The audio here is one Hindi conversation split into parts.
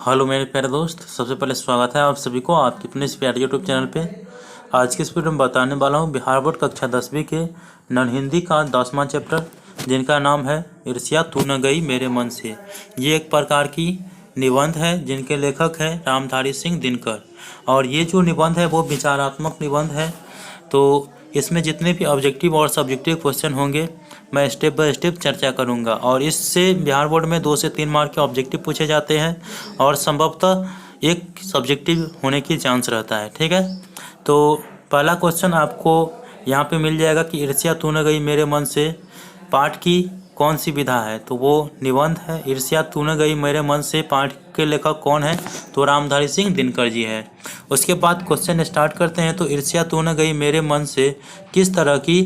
हेलो मेरे प्यारे दोस्त, सबसे पहले स्वागत है आप सभी को आपके अपने इस प्यारे यूट्यूब चैनल पे। आज की इस वीडियो में बताने वाला हूँ बिहार बोर्ड कक्षा 10वीं के नन हिंदी का 10वां चैप्टर, जिनका नाम है ईर्ष्या तू न गई मेरे मन से। ये एक प्रकार की निबंध है जिनके लेखक हैं रामधारी सिंह दिनकर, और ये जो निबंध है वो विचारात्मक निबंध है। तो इसमें जितने भी ऑब्जेक्टिव और सब्जेक्टिव क्वेश्चन होंगे मैं स्टेप बाय स्टेप चर्चा करूंगा, और इससे बिहार बोर्ड में 2 से 3 मार्क के ऑब्जेक्टिव पूछे जाते हैं और संभवतः एक सब्जेक्टिव होने की चांस रहता है। ठीक है, तो पहला क्वेश्चन आपको यहाँ पे मिल जाएगा कि ईर्ष्या तू न गई मेरे मन से पाठ की कौन सी विधा है। तो वो निबंध है ईर्ष्या तू न गई मेरे मन से। पाठ के लेखक कौन है? तो रामधारी सिंह दिनकर जी है। उसके बाद क्वेश्चन स्टार्ट करते हैं। तो ईर्ष्या तू न गई मेरे मन से किस तरह की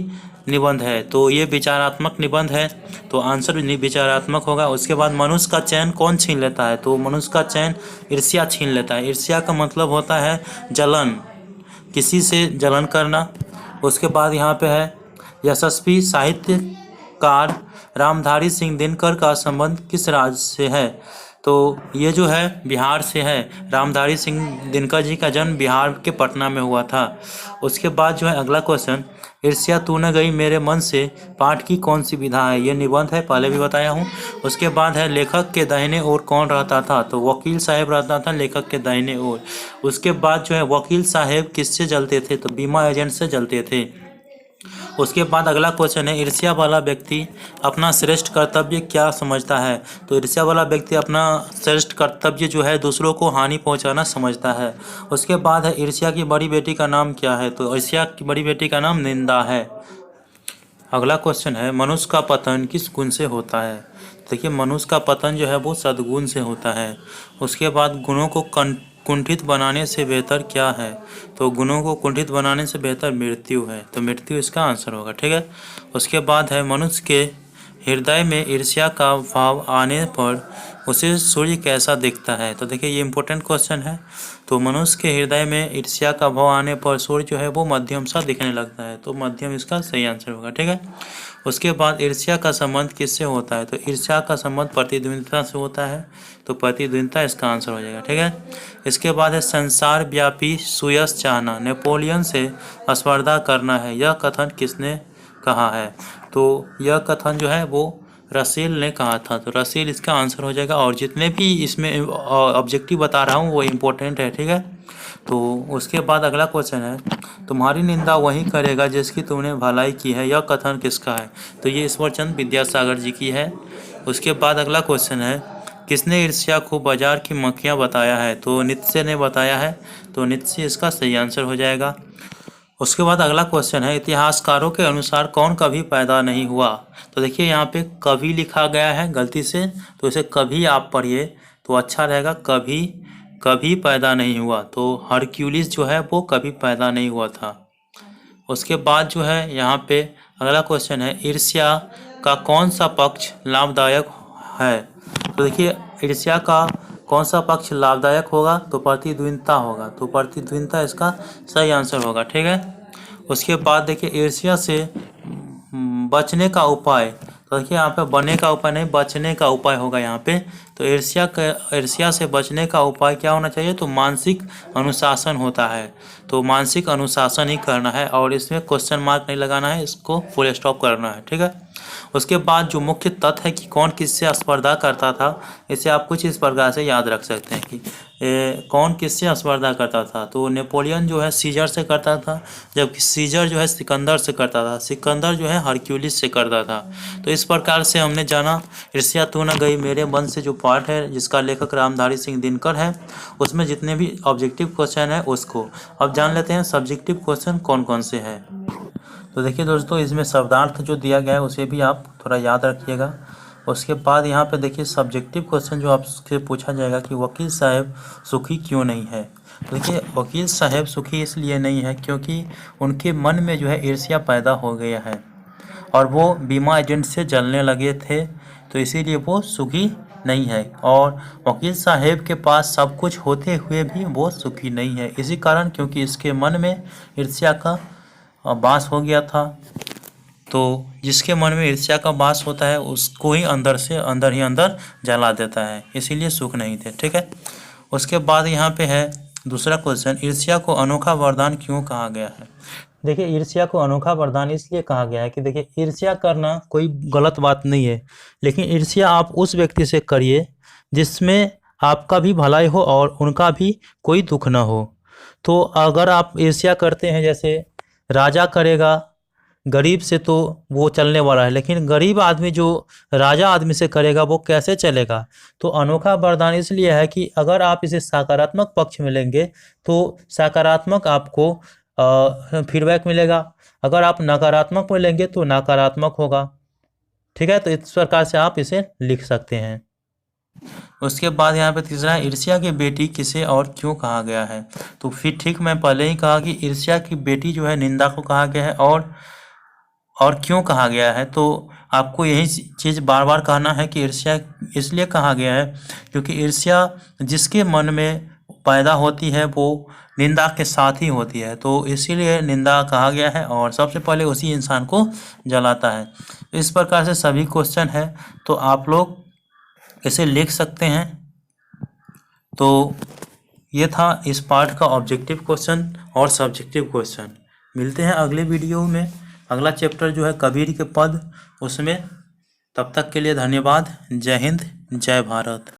निबंध है? तो ये विचारात्मक निबंध है, तो आंसर भी विचारात्मक होगा। उसके बाद मनुष्य का चैन कौन छीन लेता है? तो मनुष्य का चैन ईर्ष्या छीन लेता है। ईर्ष्या का मतलब होता है जलन, किसी से जलन करना। उसके बाद यहाँ पे है यशस्वी साहित्यकार रामधारी सिंह दिनकर का संबंध किस राज्य से है? तो ये जो है बिहार से है। रामधारी सिंह दिनकर जी का जन्म बिहार के पटना में हुआ था। उसके बाद जो है अगला क्वेश्चन, ईर्ष्या तू न गई मेरे मन से पाठ की कौन सी विधा है? ये निबंध है, पहले भी बताया हूँ। उसके बाद है लेखक के दाहिने ओर कौन रहता था? तो वकील साहब रहता था लेखक के दाहिने ओर। उसके बाद जो है वकील साहब किससे जलते थे? तो बीमा एजेंट से जलते थे। उसके बाद अगला क्वेश्चन है ईर्ष्या वाला व्यक्ति अपना श्रेष्ठ कर्तव्य क्या समझता है? तो ईर्ष्या वाला व्यक्ति अपना श्रेष्ठ कर्तव्य जो है दूसरों को हानि पहुंचाना समझता है। उसके बाद है ईर्ष्या की बड़ी बेटी का नाम क्या है? तो ईर्ष्या की बड़ी बेटी का नाम निंदा है। अगला क्वेश्चन है मनुष्य का पतन किस गुण से होता है? देखिए, मनुष्य का पतन जो है वो सद्गुण से होता है। उसके बाद गुणों को कुंठित बनाने से बेहतर क्या है? तो गुणों को कुंठित बनाने से बेहतर मृत्यु है। तो मृत्यु इसका आंसर होगा। ठीक है, उसके बाद है मनुष्य के हृदय में ईर्ष्या का भाव आने पर उसे सूर्य कैसा दिखता है? तो देखिए, ये इंपॉर्टेंट क्वेश्चन है। तो मनुष्य के हृदय में ईर्ष्या का भाव आने पर सूर्य जो है वो मध्यम सा दिखने लगता है। तो मध्यम इसका सही आंसर होगा। ठीक है, उसके बाद ईर्ष्या का संबंध किससे होता है? तो ईर्ष्या का संबंध प्रतिद्वंदिता से होता है। तो प्रतिद्वंदिता इसका आंसर हो जाएगा। ठीक है, इसके बाद है संसार व्यापी सुयश चाहना नेपोलियन से स्पर्धा करना है, यह कथन किसने कहा है? तो यह कथन जो है वो रसेल ने कहा था। तो रसेल इसका आंसर हो जाएगा। और जितने भी इसमें ऑब्जेक्टिव बता रहा हूँ वो इम्पोर्टेंट है। ठीक है, तो उसके बाद अगला क्वेश्चन है तुम्हारी निंदा वही करेगा जिसकी तुमने भलाई की है, यह कथन किसका है? तो ये ईश्वरचंद विद्यासागर जी की है। उसके बाद अगला क्वेश्चन है किसने ईर्ष्या को बाजार की मक्खियाँ बताया है? तो नीत्शे ने बताया है। तो नीत्शे इसका सही आंसर हो जाएगा। उसके बाद अगला क्वेश्चन है इतिहासकारों के अनुसार कौन कभी पैदा नहीं हुआ? तो देखिए, यहाँ पे कभी लिखा गया है गलती से, तो इसे कभी आप पढ़िए तो अच्छा रहेगा। कभी कभी पैदा नहीं हुआ। तो हरक्यूलिस जो है वो कभी पैदा नहीं हुआ था। उसके बाद जो है यहाँ पे अगला क्वेश्चन है ईर्ष्या का कौन सा पक्ष लाभदायक है? तो देखिए, ईर्ष्या का कौन सा पक्ष लाभदायक होगा? तो प्रतिद्वंदिता होगा। तो प्रतिद्वंदिता इसका सही आंसर होगा। ठीक है, उसके बाद देखिए ईर्ष्या से बचने का उपाय। तो देखिए, यहाँ पे बनने का उपाय नहीं, बचने का उपाय होगा यहाँ पे। तो ईर्ष्या से बचने का उपाय क्या होना चाहिए? तो मानसिक अनुशासन होता है। तो मानसिक अनुशासन ही करना है, और इसमें क्वेश्चन मार्क नहीं लगाना है, इसको फुल स्टॉप करना है। ठीक है, उसके बाद जो मुख्य तथ्य है कि कौन किससे स्पर्धा करता था, इसे आप कुछ इस प्रकार से याद रख सकते हैं कि कौन किससे स्पर्धा करता था। तो नेपोलियन जो है सीजर से करता था, जबकि सीजर जो है सिकंदर से करता था। सिकंदर जो है हरक्यूलिस से करता था। तो इस प्रकार से हमने जाना ईर्ष्या तू न गई मेरे मन से जो पाठ है जिसका लेखक रामधारी सिंह दिनकर है, उसमें जितने भी ऑब्जेक्टिव क्वेश्चन है उसको। अब जान लेते हैं सब्जेक्टिव क्वेश्चन कौन कौन से हैं। तो देखिए दोस्तों, इसमें शब्दार्थ जो दिया गया है उसे भी आप थोड़ा याद रखिएगा। उसके बाद यहाँ पे देखिए सब्जेक्टिव क्वेश्चन जो आपसे पूछा जाएगा कि वकील साहब सुखी क्यों नहीं है। तो देखिए, वकील साहब सुखी इसलिए नहीं है क्योंकि उनके मन में जो है ईर्ष्या पैदा हो गया है और वो बीमा एजेंट से जलने लगे थे, तो इसीलिए वो सुखी नहीं है। और वकील साहब के पास सब कुछ होते हुए भी वो सुखी नहीं है, इसी कारण क्योंकि इसके मन में ईर्ष्या का बास हो गया था। तो जिसके मन में ईर्ष्या का वास होता है उसको ही अंदर से अंदर ही अंदर जला देता है, इसीलिए सुख नहीं थे। ठीक है, उसके बाद यहाँ पे है दूसरा क्वेश्चन, ईर्ष्या को अनोखा वरदान क्यों कहा गया है। देखिए, ईर्ष्या को अनोखा वरदान इसलिए कहा गया है कि देखिए, ईर्ष्या करना कोई गलत बात नहीं है, लेकिन ईर्ष्या आप उस व्यक्ति से करिए जिसमें आपका भी भलाई हो और उनका भी कोई दुख ना हो। तो अगर आप ईर्ष्या करते हैं, जैसे राजा करेगा गरीब से, तो वो चलने वाला है, लेकिन गरीब आदमी जो राजा आदमी से करेगा वो कैसे चलेगा। तो अनोखा वरदान इसलिए है कि अगर आप इसे सकारात्मक पक्ष में लेंगे तो सकारात्मक आपको फीडबैक मिलेगा, अगर आप नकारात्मक में लेंगे तो नकारात्मक होगा। ठीक है, तो इस प्रकार से आप इसे लिख सकते हैं। उसके बाद यहाँ पे तीसरा है, ईर्ष्या की बेटी किसे और क्यों कहा गया है। तो फिर ठीक मैं पहले ही कहा कि ईर्ष्या की बेटी जो है निंदा को कहा गया है, और क्यों कहा गया है, तो आपको यही चीज़ बार बार कहना है कि ईर्ष्या इसलिए कहा गया है क्योंकि ईर्ष्या जिसके मन में पैदा होती है वो निंदा के साथ ही होती है, तो इसीलिए निंदा कहा गया है और सबसे पहले उसी इंसान को जलाता है। इस प्रकार से सभी क्वेश्चन है, तो आप लोग इसे लिख सकते हैं। तो ये था इस पार्ट का ऑब्जेक्टिव क्वेश्चन और सब्जेक्टिव क्वेश्चन। मिलते हैं अगले वीडियो में, अगला चैप्टर जो है कबीर के पद, उसमें। तब तक के लिए धन्यवाद। जय हिंद, जय भारत।